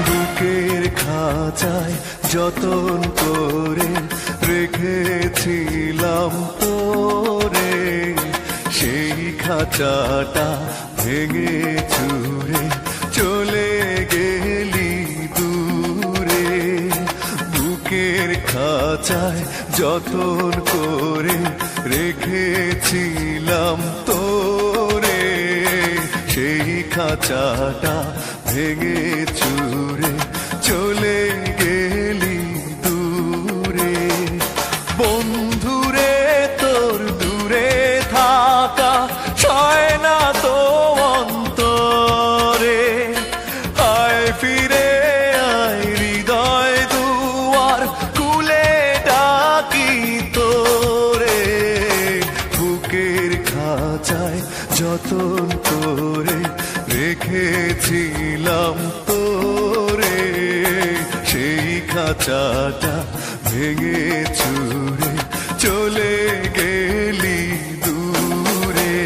বুকের খাঁচায় যতন করে রেখেছিলাম তোরে, সেই খাঁচাটা ভেঙে চুরে চলে গেলি দূরে। বুকের খাঁচায় যতন করে রেখেছিলাম তোরে, সেই খাঁচাটা ভেঙে চুরে চলে গেলি দূরে। বন্ধুরে তোর দূরে থাকা সয় না তো অন্তরে, আয় ফিরে আয় হৃদয় দুয়ার খুলে ডাকি তোরে। বুকের খাঁচায় যতন করে রেখেছিলাম তোরে, সেই খাঁচাটা ভেঙে চুরে চলে গেলি দূরে।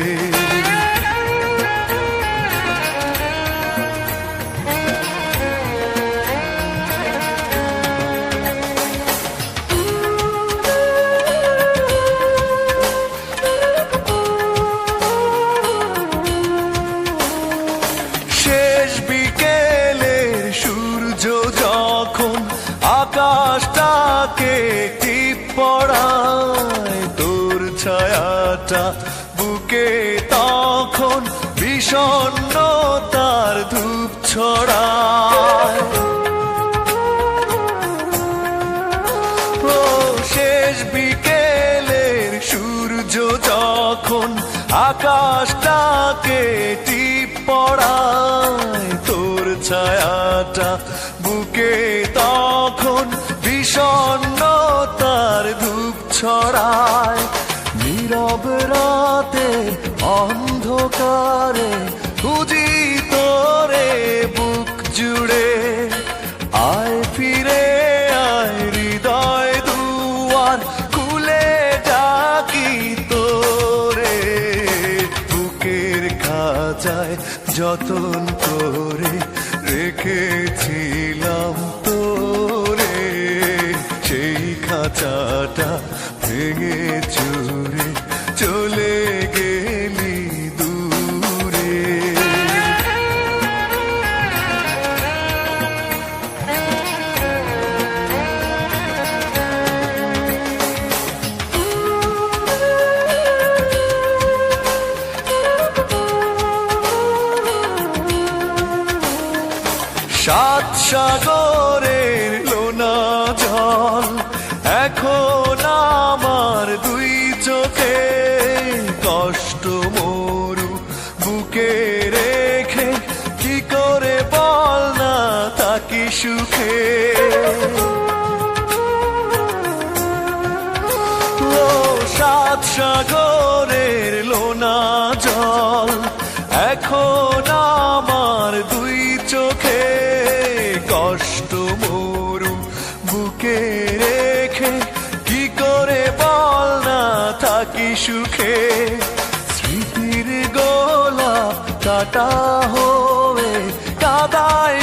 শেষ বিকেলের সূর্য যখন আকাশটাকে টিপ পড়ায়, তোর ছায়াটা বুকে তখন বিষণ্ণতার ধূপ ছড়ায়। ও শেষ বিকেলের সূর্য যখন আকাশটাকে টিপ পড়ায়, তোর ছায়াটা বুকে তখন বিষণ্ণতার ধূপ ছড়ায়। নীরব রাতে অন্ধকারে খুঁজি তোরে বুক জুড়ে, আয় ফিরে আয় হৃদয় দুয়ার খুলে ডাকি তোরে। বুকের খাঁচায় যতন করে রেখেছিলাম তোরে, সেই খাঁচাটা ভেঙে চুরে চলে গেলি দূরে। সাত সাগরের লোনা জল এখন আমার দুই চোখে, কষ্ট মরু বুকে রেখে কি করে বল না থাকি সুখে। ও সাত সাগরের লোনা জল এখন আমার দুই চোখে, কষ্ট মরু বুকে রেখে কি করে বল না থাকি সুখে। স্মৃতির গোলাপ কাটা